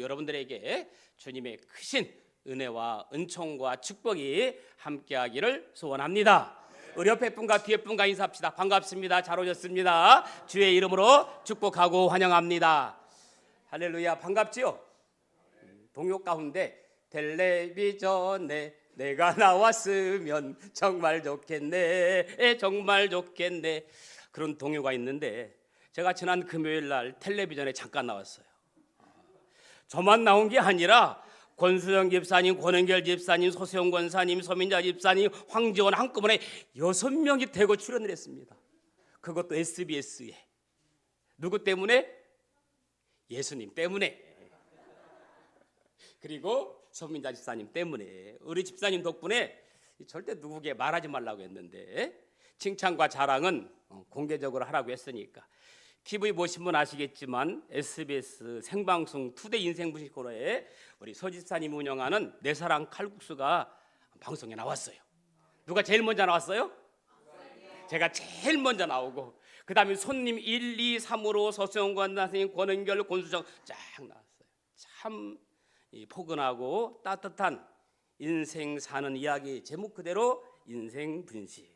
여러분들에게 주님의 크신 은혜와 은총과 축복이 함께하기를 소원합니다. 우리 옆에 분과 뒤에 분과 인사합시다. 반갑습니다. 잘 오셨습니다. 주의 이름으로 축복하고 환영합니다. 할렐루야. 반갑지요? 동요 가운데 텔레비전에 내가 나왔으면 정말 좋겠네, 정말 좋겠네, 그런 동요가 있는데 제가 지난 금요일 날 텔레비전에 잠깐 나왔어요. 저만 나온 게 아니라 권수영 집사님, 권은결 집사님, 소세영 권사님, 서민자 집사님, 황지원 한꺼번에 6명이 대거 출연을 했습니다. 그것도 SBS에. 누구 때문에? 예수님 때문에. 그리고 서민자 집사님 때문에. 우리 집사님 덕분에 절대 누구에게 말하지 말라고 했는데 칭찬과 자랑은 공개적으로 하라고 했으니까. TV 보신 분 아시겠지만 SBS 생방송 투데이 인생분식 코너에 우리 서 집사님 운영하는 내 사랑 칼국수가 방송에 나왔어요. 누가 제일 먼저 나왔어요? 제가 제일 먼저 나오고 그 다음에 손님 1, 2, 3으로 서수영 권사님, 권은결, 권수정 쫙 나왔어요. 참 포근하고 따뜻한 인생 사는 이야기, 제목 그대로 인생 분식.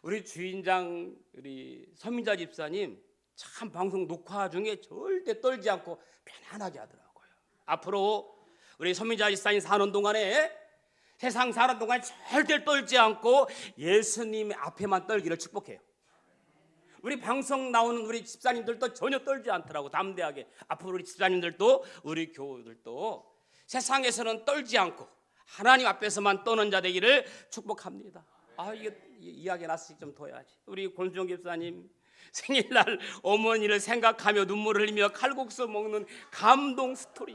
우리 주인장 우리 서민자 집사님 참 방송 녹화 중에 절대 떨지 않고 편안하게 하더라고요. 앞으로 우리 서민자 집사님 사는 동안에 세상 사는 동안 절대 떨지 않고 예수님 앞에만 떨기를 축복해요. 우리 방송 나오는 우리 집사님들도 전혀 떨지 않더라고. 담대하게. 앞으로 우리 집사님들도 우리 교우들도 세상에서는 떨지 않고 하나님 앞에서만 떠는 자 되기를 축복합니다. 이게 이야기 났으니 좀 둬야지. 우리 권수정 집사님 생일날 어머니를 생각하며 눈물을 흘리며 칼국수 먹는 감동 스토리.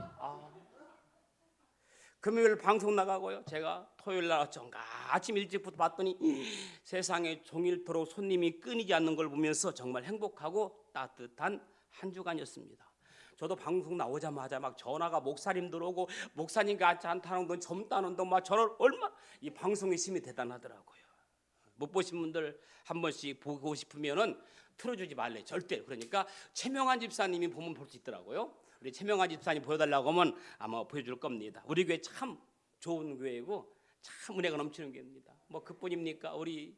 금요일 방송 나가고요. 제가 토요일날 어쩐가 아침 일찍부터 봤더니 세상에 종일토록 손님이 끊이지 않는 걸 보면서 정말 행복하고 따뜻한 한 주간이었습니다. 저도 방송 나오자마자 막 전화가 목사님 들어오고 목사님 같이 않다는 돈 젊다는 돈 막 저를 얼마 이 방송의 힘이 대단하더라고요. 못 보신 분들 한 번씩 보고 싶으면은 틀어주지 말래 절대. 그러니까 최명환 집사님이 보면 볼 수 있더라고요. 우리 최명환 집사님 보여달라고 하면 아마 보여줄 겁니다. 우리 교회 참 좋은 교회고 참 은혜가 넘치는 교회입니다. 뭐 그뿐입니까? 우리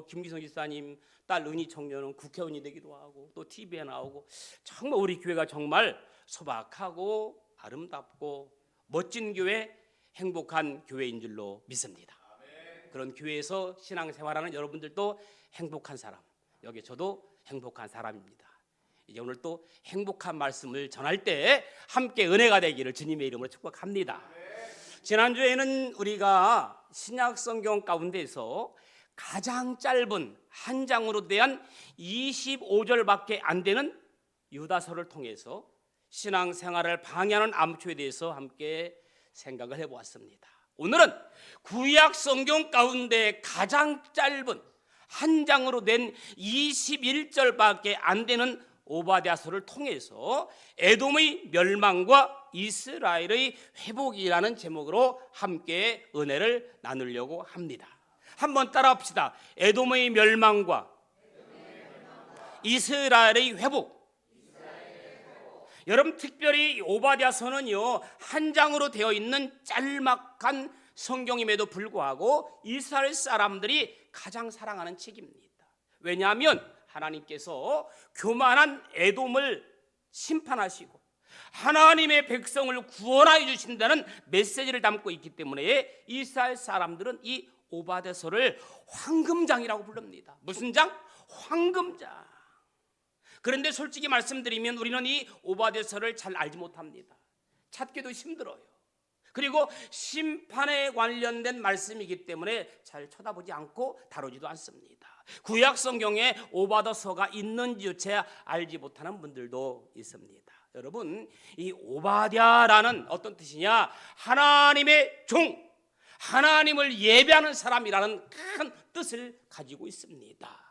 김기성 집사님 딸 은희 청년은 국회의원이 되기도 하고 또 TV에 나오고 정말 우리 교회가 정말 소박하고 아름답고 멋진 교회, 행복한 교회인 줄로 믿습니다. 그런 교회에서 신앙생활하는 여러분들도 행복한 사람, 여기 저도 행복한 사람입니다. 이제 오늘 또 행복한 말씀을 전할 때 함께 은혜가 되기를 주님의 이름으로 축복합니다. 지난주에는 우리가 신약 성경 가운데서 가장 짧은 한 장으로 대한 25절밖에 안 되는 유다서를 통해서 신앙생활을 방해하는 암초에 대해서 함께 생각을 해보았습니다. 오늘은 구약 성경 가운데 가장 짧은 한 장으로 된 21절밖에 안 되는 오바댜서를 통해서 에돔의 멸망과 이스라엘의 회복이라는 제목으로 함께 은혜를 나누려고 합니다. 한번 따라합시다. 에돔의 멸망과 이스라엘의 회복. 여러분 특별히 오바댜서는요 한 장으로 되어 있는 짤막한 성경임에도 불구하고 이스라엘 사람들이 가장 사랑하는 책입니다. 왜냐하면 하나님께서 교만한 에돔을 심판하시고 하나님의 백성을 구원하여 주신다는 메시지를 담고 있기 때문에 이스라엘 사람들은 이 오바댜서를 황금장이라고 부릅니다. 무슨 장? 황금장. 그런데 솔직히 말씀드리면 우리는 이 오바댜서를 잘 알지 못합니다. 찾기도 힘들어요. 그리고 심판에 관련된 말씀이기 때문에 잘 쳐다보지 않고 다루지도 않습니다. 구약 성경에 오바댜서가 있는지조차 알지 못하는 분들도 있습니다. 여러분 이 오바댜라는 어떤 뜻이냐? 하나님의 종, 하나님을 예배하는 사람이라는 큰 뜻을 가지고 있습니다.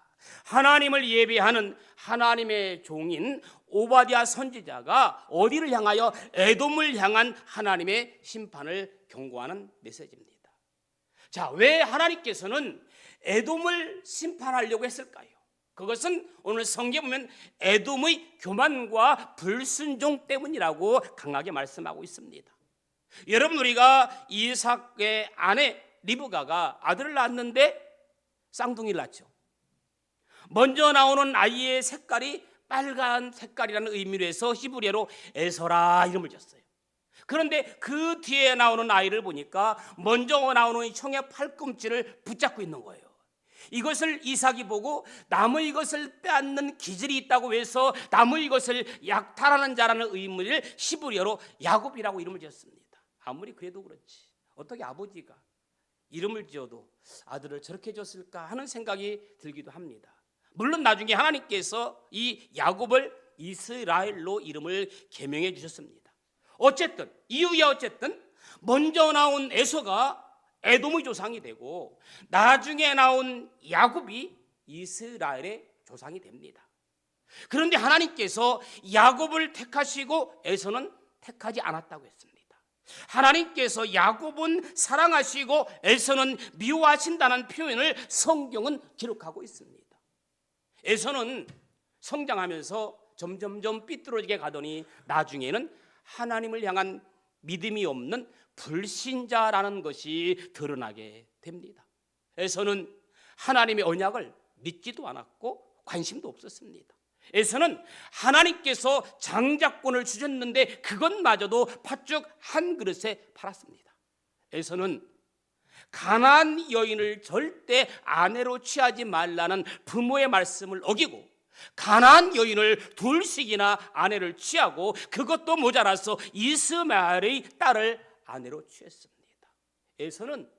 하나님을 예배하는 하나님의 종인 오바댜 선지자가 어디를 향하여? 에돔을 향한 하나님의 심판을 경고하는 메시지입니다. 자, 왜 하나님께서는 에돔을 심판하려고 했을까요? 그것은 오늘 성경에 보면 에돔의 교만과 불순종 때문이라고 강하게 말씀하고 있습니다. 여러분, 우리가 이삭의 아내 리브가가 아들을 낳았는데 쌍둥이를 낳죠. 먼저 나오는 아이의 색깔이 빨간 색깔이라는 의미로 해서 히브리어로 에서라 이름을 줬어요. 그런데 그 뒤에 나오는 아이를 보니까 먼저 나오는 형의 팔꿈치를 붙잡고 있는 거예요. 이것을 이삭이 보고 남의 것을 빼앗는 기질이 있다고 해서 남의 것을 약탈하는 자라는 의미를 히브리어로 야곱이라고 이름을 지었습니다. 아무리 그래도 그렇지 어떻게 아버지가 이름을 지어도 아들을 저렇게 줬을까 하는 생각이 들기도 합니다. 물론 나중에 하나님께서 이 야곱을 이스라엘로 이름을 개명해 주셨습니다. 어쨌든 이유야 어쨌든 먼저 나온 에서가 에돔의 조상이 되고 나중에 나온 야곱이 이스라엘의 조상이 됩니다. 그런데 하나님께서 야곱을 택하시고 에서는 택하지 않았다고 했습니다. 하나님께서 야곱은 사랑하시고 에서는 미워하신다는 표현을 성경은 기록하고 있습니다. 에서는 성장하면서 점점점 삐뚤어지게 가더니 나중에는 하나님을 향한 믿음이 없는 불신자라는 것이 드러나게 됩니다. 에서는 하나님의 언약을 믿지도 않았고 관심도 없었습니다. 에서는 하나님께서 장자권을 주셨는데 그것마저도 팥죽 한 그릇에 팔았습니다. 에서는 가나안 여인을 절대 아내로 취하지 말라는 부모의 말씀을 어기고 가나안 여인을 둘씩이나 아내를 취하고 그것도 모자라서 이스마엘의 딸을 아내로 취했습니다. 에서는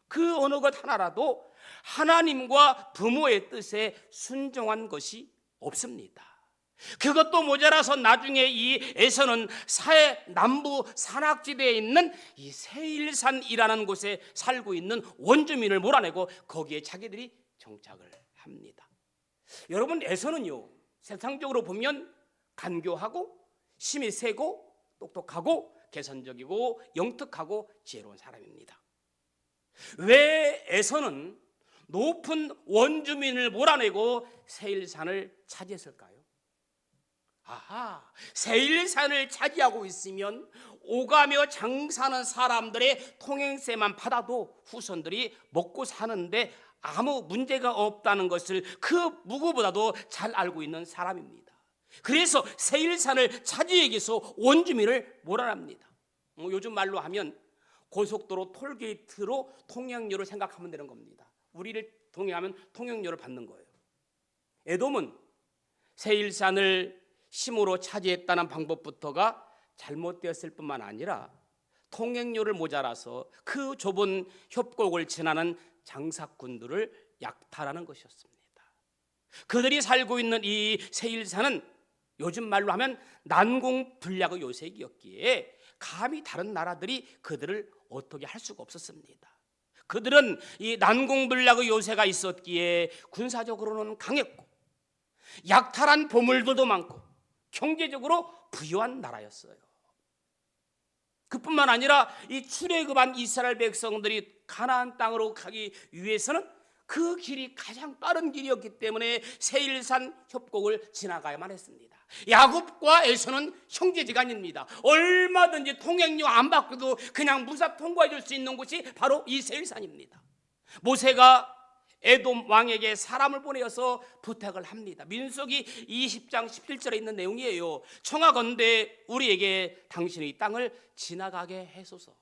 그 어느 것 하나라도 하나님과 부모의 뜻에 순종한 것이 없습니다. 그것도 모자라서 나중에 이 에서는 남부 산악지대에 있는 이 세일산이라는 곳에 살고 있는 원주민을 몰아내고 거기에 자기들이 정착을 합니다. 여러분, 에서는요 세상적으로 보면 간교하고 힘이 세고 똑똑하고 개선적이고 영특하고 지혜로운 사람입니다. 왜 에서는 높은 원주민을 몰아내고 세일산을 차지했을까요? 세일산을 차지하고 있으면 오가며 장사하는 사람들의 통행세만 받아도 후손들이 먹고 사는데 아무 문제가 없다는 것을 그 누구보다도 잘 알고 있는 사람입니다. 그래서 세일산을 차지하기 위해서 원주민을 몰아납니다. 요즘 말로 하면 고속도로 톨게이트로 통행료를 생각하면 되는 겁니다. 우리를 통행하면 통행료를 받는 거예요. 에돔은 세일산을 힘으로 차지했다는 방법부터가 잘못되었을 뿐만 아니라 통행료를 모자라서 그 좁은 협곡을 지나는 장사꾼들을 약탈하는 것이었습니다. 그들이 살고 있는 이 세일산은 요즘 말로 하면 난공불락의 요새이었기에 감히 다른 나라들이 그들을 어떻게 할 수가 없었습니다. 그들은 이 난공불락의 요새가 있었기에 군사적으로는 강했고 약탈한 보물들도 많고 경제적으로 부유한 나라였어요. 그뿐만 아니라 이 출애굽한 이스라엘 백성들이 가나안 땅으로 가기 위해서는 그 길이 가장 빠른 길이었기 때문에 세일산 협곡을 지나가야만 했습니다. 야곱과 에서는 형제지간입니다. 얼마든지 통행료 안 받고도 그냥 무사 통과해 줄 수 있는 곳이 바로 이 세일산입니다. 모세가 에돔 왕에게 사람을 보내어서 부탁을 합니다. 민수기 20장 17절에 있는 내용이에요. 청하건대 우리에게 당신의 땅을 지나가게 해소서.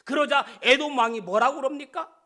그러자 에돔 왕이 뭐라고 그럽니까?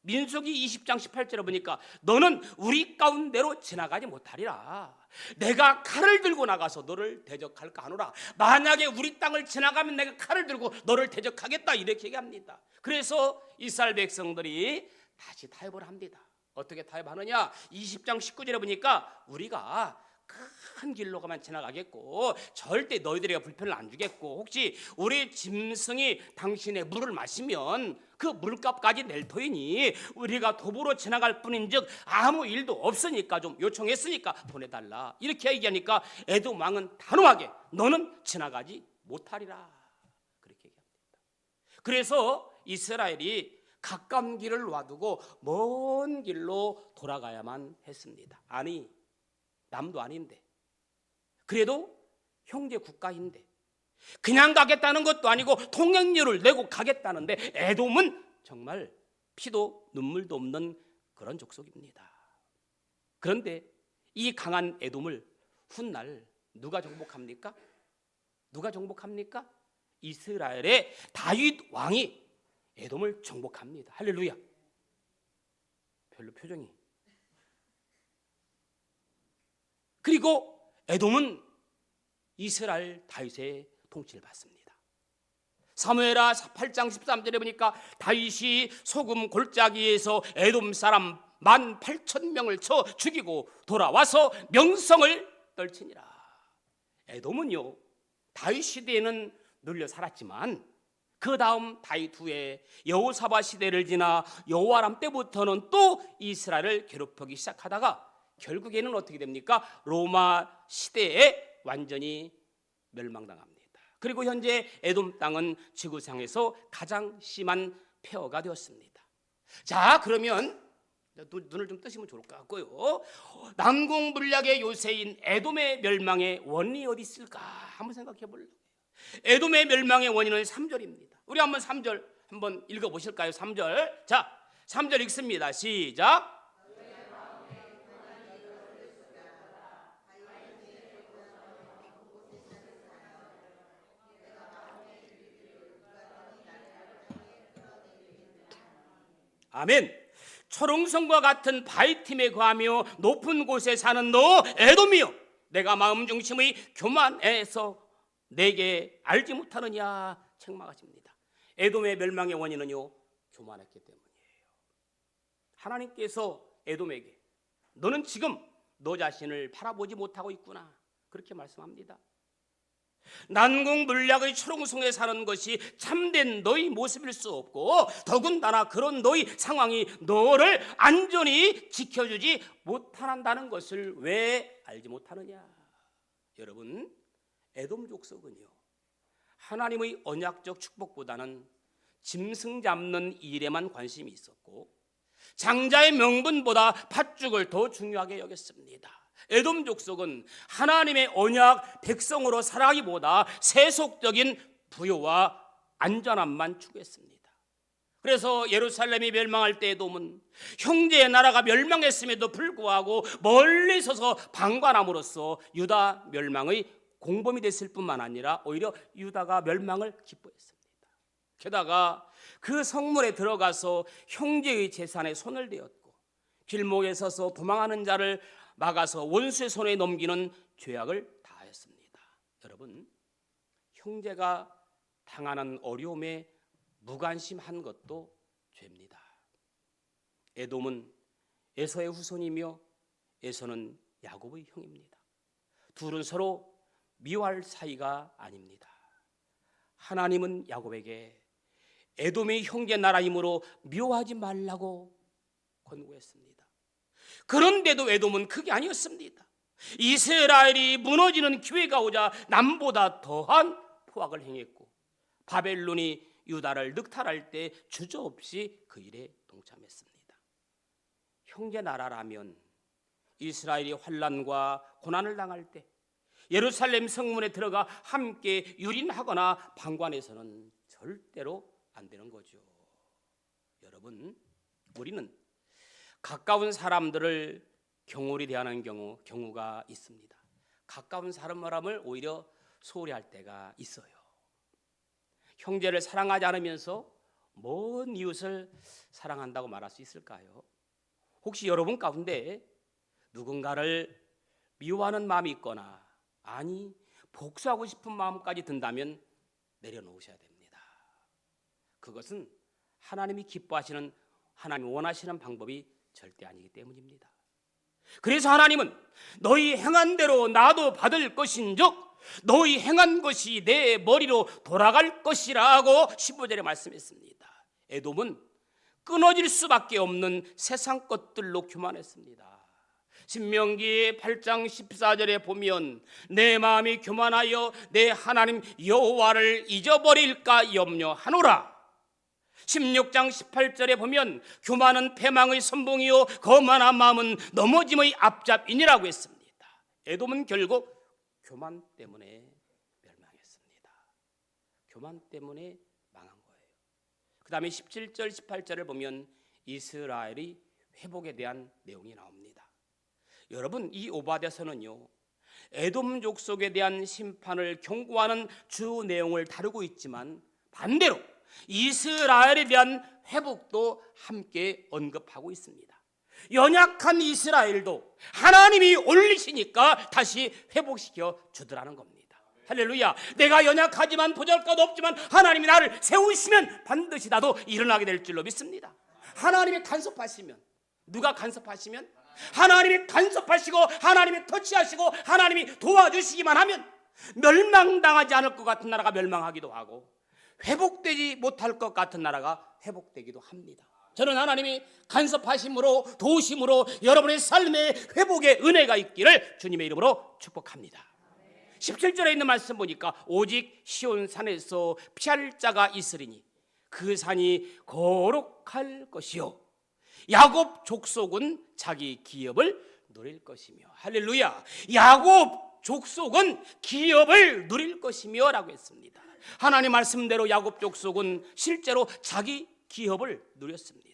민수기 20장 18절에 보니까 너는 우리 가운데로 지나가지 못하리라. 내가 칼을 들고 나가서 너를 대적할까 하노라. 만약에 우리 땅을 지나가면 내가 칼을 들고 너를 대적하겠다, 이렇게 얘기합니다. 그래서 이스라엘 백성들이 다시 타협을 합니다. 어떻게 타협하느냐? 20장 19절에 보니까 우리가 큰 길로 가만 지나가겠고 절대 너희들에게 불편을 안 주겠고 혹시 우리 짐승이 당신의 물을 마시면 그 물값까지 낼 터이니 우리가 도보로 지나갈 뿐인즉 아무 일도 없으니까 좀 요청했으니까 보내달라, 이렇게 얘기하니까 에돔 왕은 단호하게 너는 지나가지 못하리라, 그렇게 얘기합니다. 그래서 이스라엘이 가까운 길을 놔두고 먼 길로 돌아가야만 했습니다. 아니, 남도 아닌데, 그래도 형제 국가인데 그냥 가겠다는 것도 아니고 통행료를 내고 가겠다는데, 에돔은 정말 피도 눈물도 없는 그런 족속입니다. 그런데 이 강한 에돔을 훗날 누가 정복합니까? 누가 정복합니까? 이스라엘의 다윗 왕이 에돔을 정복합니다. 할렐루야. 별로 표정이. 그리고 에돔은 이스라엘 다윗의 통치를 받습니다. 사무엘하 8장 13절에 보니까 다윗이 소금 골짜기에서 에돔 사람 18,000명을 쳐 죽이고 돌아와서 명성을 떨치니라. 에돔은요, 다윗 시대에는 눌려 살았지만 그 다음 다윗 후에 여호사밧 시대를 지나 여호와람 때부터는 또 이스라엘을 괴롭히기 시작하다가 결국에는 어떻게 됩니까? 로마 시대에 완전히 멸망당합니다. 그리고 현재 에돔 땅은 지구상에서 가장 심한 폐허가 되었습니다. 자, 그러면 눈을 좀 뜨시면 좋을 것 같고요. 남궁불략의 요새인 에돔의 멸망의 원인이 어디 있을까 한번 생각해 볼래요. 에돔의 멸망의 원인은 3절입니다. 우리 한번 3절 한번 읽어보실까요? 3절. 자, 3절 읽습니다. 시작. 아멘. 초롱성과 같은 바위팀에 거하며 높은 곳에 사는 너 에돔이여, 내가 마음 중심의 교만해서 내게 알지 못하느냐 책망하십니다. 에돔의 멸망의 원인은요, 교만했기 때문이에요. 하나님께서 에돔에게 너는 지금 너 자신을 바라보지 못하고 있구나, 그렇게 말씀합니다. 난공불락의 초롱성에 사는 것이 참된 너희 모습일 수 없고, 더군다나 그런 너희 상황이 너를 안전히 지켜주지 못한다는 것을 왜 알지 못하느냐. 여러분, 에돔 족속은요, 하나님의 언약적 축복보다는 짐승 잡는 일에만 관심이 있었고 장자의 명분보다 팥죽을 더 중요하게 여겼습니다. 에돔 족속은 하나님의 언약 백성으로 살아가기보다 세속적인 부요와 안전함만 추구했습니다. 그래서 예루살렘이 멸망할 때 에돔은 형제의 나라가 멸망했음에도 불구하고 멀리 서서 방관함으로써 유다 멸망의 공범이 됐을 뿐만 아니라 오히려 유다가 멸망을 기뻐했습니다. 게다가 그 성문에 들어가서 형제의 재산에 손을 대었고 길목에 서서 도망하는 자를 막아서 원수의 손에 넘기는 죄악을 다하였습니다. 여러분, 형제가 당하는 어려움에 무관심한 것도 죄입니다. 에돔은 에서의 후손이며 에서는 야곱의 형입니다. 둘은 서로 미워할 사이가 아닙니다. 하나님은 야곱에게 에돔이 형제 나라이므로 미워하지 말라고 권고했습니다. 그런데도 에돔은 그게 아니었습니다. 이스라엘이 무너지는 기회가 오자 남보다 더한 포악을 행했고 바벨론이 유다를 늑탈할 때 주저없이 그 일에 동참했습니다. 형제 나라라면 이스라엘이 환난과 고난을 당할 때 예루살렘 성문에 들어가 함께 유린하거나 방관해서는 절대로 안 되는 거죠. 여러분, 우리는 가까운 사람들을 경홀히 대하는 경우가 있습니다. 가까운 사람을 오히려 소홀히 할 때가 있어요. 형제를 사랑하지 않으면서 먼 이웃을 사랑한다고 말할 수 있을까요? 혹시 여러분 가운데 누군가를 미워하는 마음이 있거나 아니 복수하고 싶은 마음까지 든다면 내려놓으셔야 됩니다. 그것은 하나님이 기뻐하시는, 하나님이 원하시는 방법이 절대 아니기 때문입니다. 그래서 하나님은 너희 행한 대로 나도 받을 것인즉 너희 행한 것이 내 머리로 돌아갈 것이라고 15절에 말씀했습니다. 에돔은 끊어질 수밖에 없는 세상 것들로 교만했습니다. 신명기 8장 14절에 보면 내 마음이 교만하여 내 하나님 여호와를 잊어버릴까 염려하노라. 16장 18절에 보면 교만은 패망의 선봉이요 거만한 마음은 넘어짐의 앞잡이니라고 했습니다. 에돔은 결국 교만 때문에 멸망했습니다. 교만 때문에 망한 거예요. 그 다음에 17절 18절을 보면 이스라엘의 회복에 대한 내용이 나옵니다. 여러분, 이 오바댜서는요 에돔 족속에 대한 심판을 경고하는 주 내용을 다루고 있지만 반대로 이스라엘에 대한 회복도 함께 언급하고 있습니다. 연약한 이스라엘도 하나님이 올리시니까 다시 회복시켜 주더라는 겁니다. 할렐루야. 내가 연약하지만 보잘것 없지만 하나님이 나를 세우시면 반드시 나도 일어나게 될 줄로 믿습니다. 하나님이 간섭하시면, 누가 간섭하시면? 하나님이 간섭하시고 하나님이 터치하시고 하나님이 도와주시기만 하면 멸망당하지 않을 것 같은 나라가 멸망하기도 하고 회복되지 못할 것 같은 나라가 회복되기도 합니다. 저는 하나님이 간섭하심으로 도우심으로 여러분의 삶의 회복의 은혜가 있기를 주님의 이름으로 축복합니다. 17절에 있는 말씀 보니까 오직 시온 산에서 피할 자가 있으리니 그 산이 거룩할 것이요 야곱 족속은 자기 기업을 누릴 것이며. 할렐루야. 야곱 족속은 기업을 누릴 것이며 라고 했습니다. 하나님 말씀대로 야곱 족속은 실제로 자기 기업을 누렸습니다.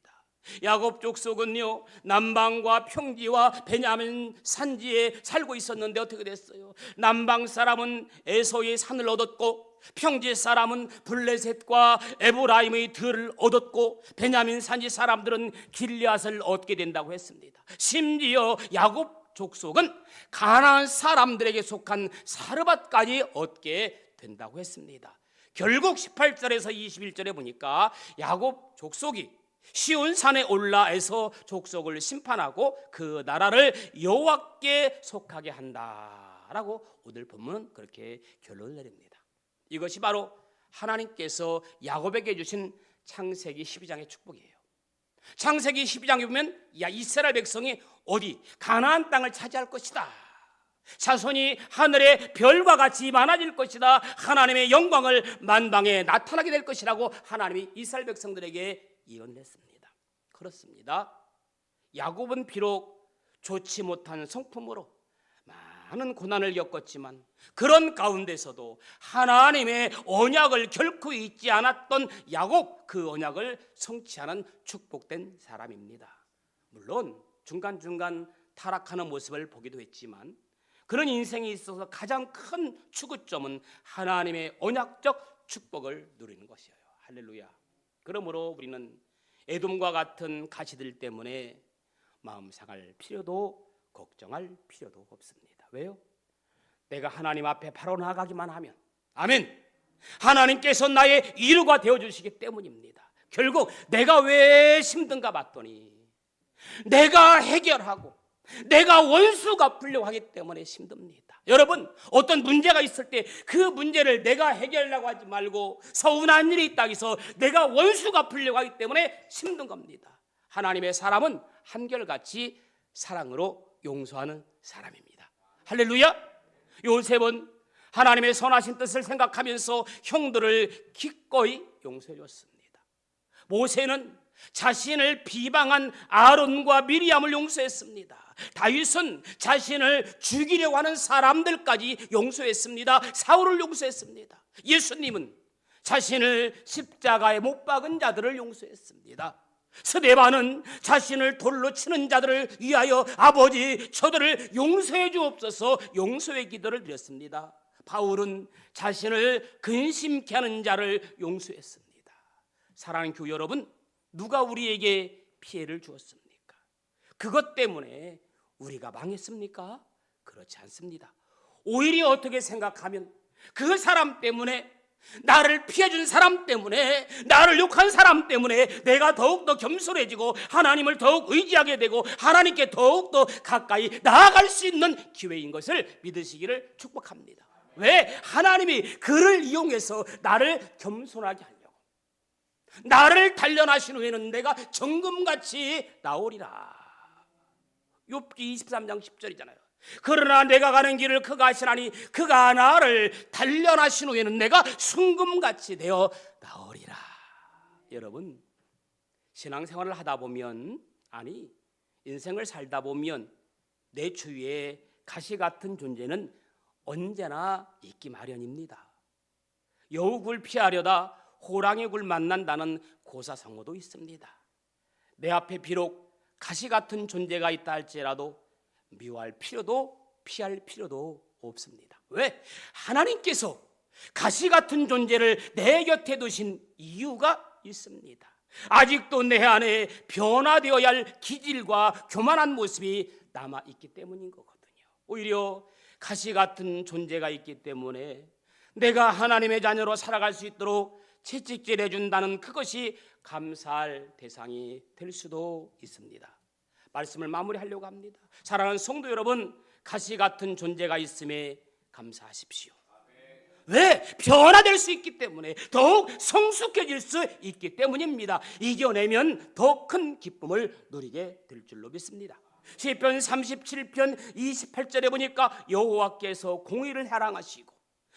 야곱 족속은요 남방과 평지와 베냐민 산지에 살고 있었는데 어떻게 됐어요? 남방 사람은 에서의 산을 얻었고 평지 사람은 블레셋과 에브라임의 들을 얻었고 베냐민 산지 사람들은 길앗을 얻게 된다고 했습니다. 심지어 야곱 족속은 가나안 사람들에게 속한 사르밧까지 얻게 된다고 했습니다. 결국 18절에서 21절에 보니까 야곱 족속이 시온 산에 올라에서 족속을 심판하고 그 나라를 여호와께 속하게 한다라고 오늘 본문은 그렇게 결론을 내립니다. 이것이 바로 하나님께서 야곱에게 주신 창세기 12장의 축복이에요. 창세기 12장에 보면 이스라엘 백성이 어디 가나안 땅을 차지할 것이다. 자손이 하늘의 별과 같이 많아질 것이다. 하나님의 영광을 만방에 나타나게 될 것이라고 하나님이 이스라엘 백성들에게 예언했습니다. 그렇습니다. 야곱은 비록 좋지 못한 성품으로 많은 고난을 겪었지만 그런 가운데서도 하나님의 언약을 결코 잊지 않았던 야곱, 그 언약을 성취하는 축복된 사람입니다. 물론 중간중간 타락하는 모습을 보기도 했지만 그런 인생에 있어서 가장 큰 추구점은 하나님의 언약적 축복을 누리는 것이에요. 할렐루야. 그러므로 우리는 에돔과 같은 가시들 때문에 마음 상할 필요도 걱정할 필요도 없습니다. 왜요? 내가 하나님 앞에 바로 나가기만 하면, 아멘, 하나님께서 나의 이루가 되어주시기 때문입니다. 결국 내가 왜 힘든가 봤더니 내가 해결하고 내가 원수 갚으려고 하기 때문에 힘듭니다. 여러분, 어떤 문제가 있을 때 그 문제를 내가 해결하려고 하지 말고 서운한 일이 있다 해서 내가 원수 갚으려고 하기 때문에 힘든 겁니다. 하나님의 사람은 한결같이 사랑으로 용서하는 사람입니다. 할렐루야. 요셉은 하나님의 선하신 뜻을 생각하면서 형들을 기꺼이 용서해 줬습니다. 모세는 자신을 비방한 아론과 미리암을 용서했습니다. 다윗은 자신을 죽이려고 하는 사람들까지 용서했습니다. 사울을 용서했습니다. 예수님은 자신을 십자가에 못 박은 자들을 용서했습니다. 스데반은 자신을 돌로 치는 자들을 위하여 아버지 저들을 용서해 주옵소서 용서의 기도를 드렸습니다. 바울은 자신을 근심케 하는 자를 용서했습니다. 사랑하는 교회 여러분, 누가 우리에게 피해를 주었습니까? 그것 때문에 우리가 망했습니까? 그렇지 않습니다. 오히려 어떻게 생각하면 그 사람 때문에, 나를 피해준 사람 때문에, 나를 욕한 사람 때문에 내가 더욱더 겸손해지고 하나님을 더욱 의지하게 되고 하나님께 더욱더 가까이 나아갈 수 있는 기회인 것을 믿으시기를 축복합니다. 왜? 하나님이 그를 이용해서 나를 겸손하게 하려고, 나를 단련하신 후에는 내가 정금같이 나오리라. 욥기 23장 10절이잖아요. 그러나 내가 가는 길을 그가 아시나니 그가 나를 단련하신 후에는 내가 순금같이 되어 나오리라. 여러분, 신앙생활을 하다 보면, 아니 인생을 살다 보면 내 주위에 가시 같은 존재는 언제나 있기 마련입니다. 여우굴 피하려다 호랑이 굴 만난다는 고사성어도 있습니다. 내 앞에 비록 가시 같은 존재가 있다 할지라도 미워할 필요도 피할 필요도 없습니다. 왜? 하나님께서 가시 같은 존재를 내 곁에 두신 이유가 있습니다. 아직도 내 안에 변화되어야 할 기질과 교만한 모습이 남아있기 때문인 거거든요. 오히려 가시 같은 존재가 있기 때문에 내가 하나님의 자녀로 살아갈 수 있도록 채찍질 해준다는 그것이 감사할 대상이 될 수도 있습니다. 말씀을 마무리하려고 합니다. 사랑하는 성도 여러분, 가시 같은 존재가 있음에 감사하십시오. 왜? 변화될 수 있기 때문에, 더욱 성숙해질 수 있기 때문입니다. 이겨내면 더 큰 기쁨을 누리게 될 줄로 믿습니다. 시편 37편 28절에 보니까 여호와께서 공의를 사랑하시고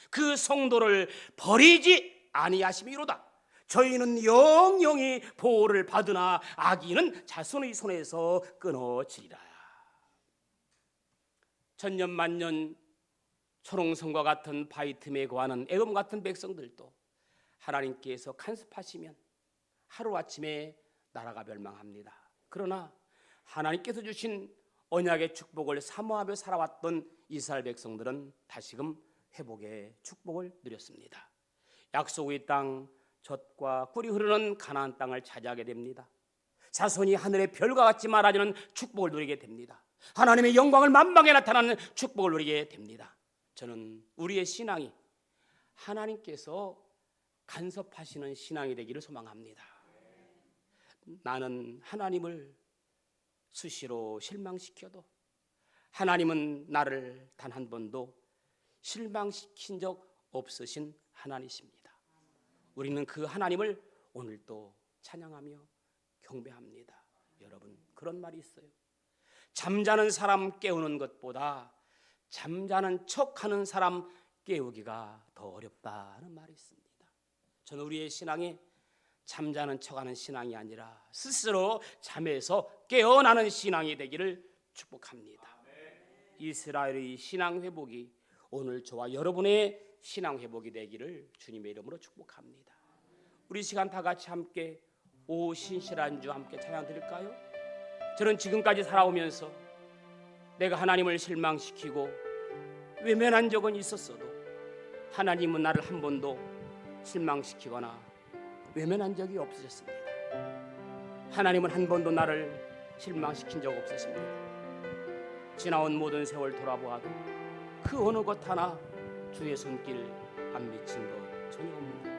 그 성도를 버리지 아니하심이로다. 저희는 영영이 보호를 받으나 악인은 자손의 손에서 끊어지리라. 천년만년 초롱성과 같은 바위 틈에 거하는 에돔 같은 백성들도 하나님께서 간섭하시면 하루아침에 나라가 멸망합니다. 그러나 하나님께서 주신 언약의 축복을 사모하며 살아왔던 이스라엘 백성들은 다시금 회복의 축복을 누렸습니다. 약속의 땅, 젖과 꿀이 흐르는 가나안 땅을 차지하게 됩니다. 자손이 하늘의 별과 같이 많아지는 축복을 누리게 됩니다. 하나님의 영광을 만방에 나타나는 축복을 누리게 됩니다. 저는 우리의 신앙이 하나님께서 간섭하시는 신앙이 되기를 소망합니다. 나는 하나님을 수시로 실망시켜도 하나님은 나를 단 한 번도 실망시킨 적 없으신 하나님이십니다. 우리는 그 하나님을 오늘도 찬양하며 경배합니다. 여러분, 그런 말이 있어요. 잠자는 사람 깨우는 것보다 잠자는 척하는 사람 깨우기가 더 어렵다는 말이 있습니다. 저는 우리의 신앙이 잠자는 척하는 신앙이 아니라 스스로 잠에서 깨어나는 신앙이 되기를 축복합니다. 이스라엘의 신앙 회복이 오늘 저와 여러분의 신앙 회복이 되기를 주님의 이름으로 축복합니다. 우리 시간 다 같이 함께 오 신실한 주 함께 찬양 드릴까요? 저는 지금까지 살아오면서 내가 하나님을 실망시키고 외면한 적은 있었어도 하나님은 나를 한 번도 실망시키거나 외면한 적이 없으셨습니다. 하나님은 한 번도 나를 실망시킨 적 없으십니다. 지나온 모든 세월 돌아보아도 그 어느 것 하나 주의 손길 안 미친 것 전혀 없습니다.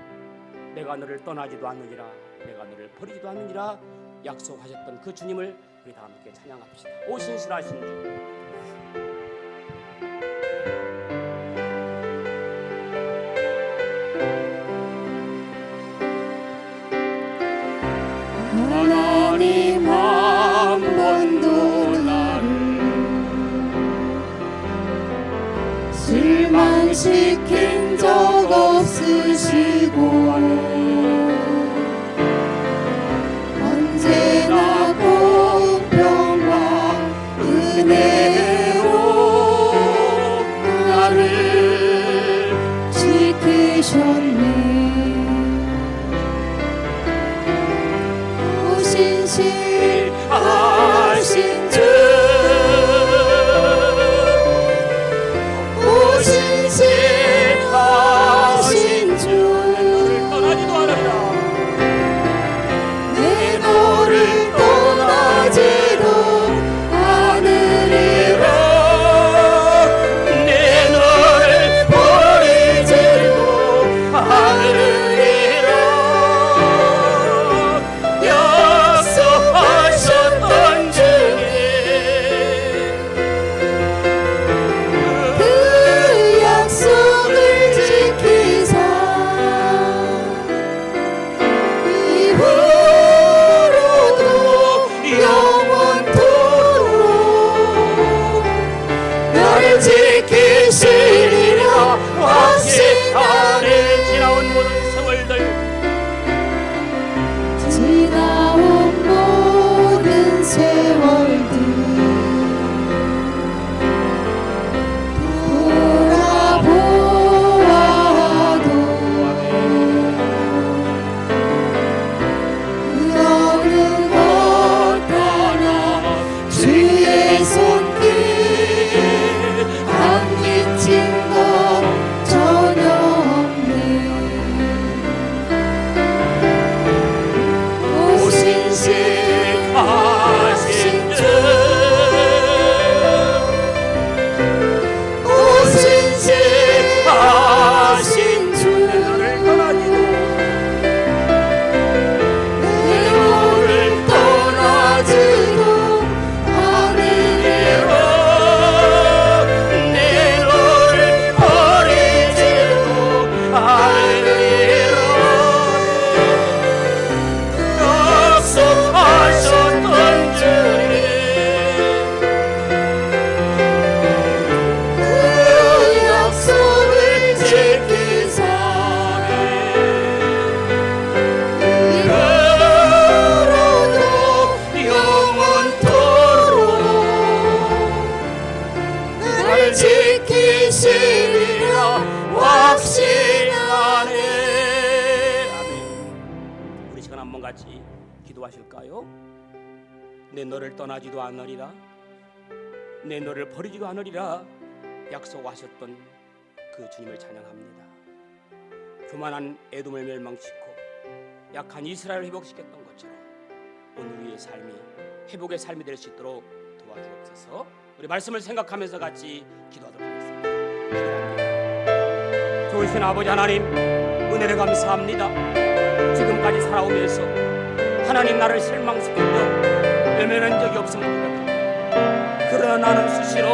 내가 너를 떠나지도 않느니라, 내가 너를 버리지도 않느니라 약속하셨던 그 주님을 우리 다 함께 찬양합시다. 오 신실하신 주, 하나님 한 번도 나를 실망시킨 적 없으시고 언제나 공평과 은혜로 나를 지키셨네. 신실하신 주, 오 신실하신 주, 내 너를 떠나지도 않으리라, 내 너를 버리지도 않으리라. 약속하셨던 같이 기도하실까요? 내 너를 떠나지도 않으리라, 내 너를 버리지도 않으리라 약속하셨던 그 주님을 찬양합니다. 교만한 에돔을 멸망시키고 약한 이스라엘을 회복시켰던 것처럼 오늘 우리의 삶이 회복의 삶이 될 수 있도록 도와주옵소서. 우리 말씀을 생각하면서 같이 기도하도록 하겠습니다. 기도합니다. 좋으신 아버지 하나님, 은혜를 감사합니다. 지금까지 살아오면서 하나님 나를 실망시키며 외면한 적이 없음을 고백합니다. 그러나 나는 수시로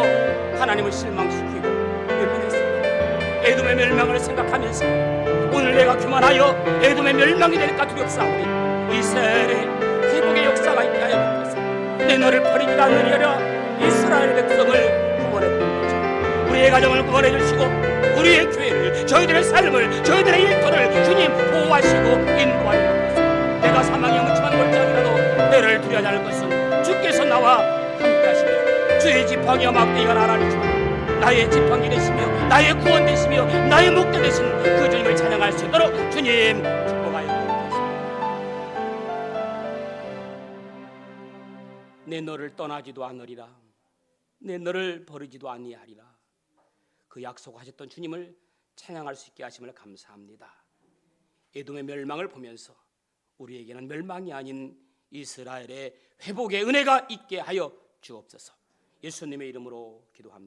하나님을 실망시키고 외면했습니다. 에돔의 멸망을 생각하면서 오늘 내가 교만하여 에돔의 멸망이 될까 두렵사오니 이스라엘의 회복의 역사가 있게 하여 주옵소서. 내 너를 버리지 않으리라 이스라엘 백성을 구원했던 것처럼 우리의 가정을 구원해 주시고 우리의 교회를, 저희들의 삶을, 저희들의 일터를 주님 보호하시고 인도하여 주옵소서. 내가 사망에 묻히만 걸지라도 너를 두려워하지 않을 것은 주께서 나와 함께 하시며 주의 지팡이와 막대기가 나를 주시고 나의 지팡이 되시며 나의 구원 되시며 나의 목대 되신 그 주님을 찬양할 수 있도록 주님 축복하여 주옵소서. 내 너를 떠나지도 않으리라, 내 너를 버리지도 아니하리라 그 약속하셨던 주님을 찬양할 수 있게 하심을 감사합니다. 에돔의 멸망을 보면서 우리에게는 멸망이 아닌 이스라엘의 회복의 은혜가 있게 하여 주옵소서. 예수님의 이름으로 기도합니다.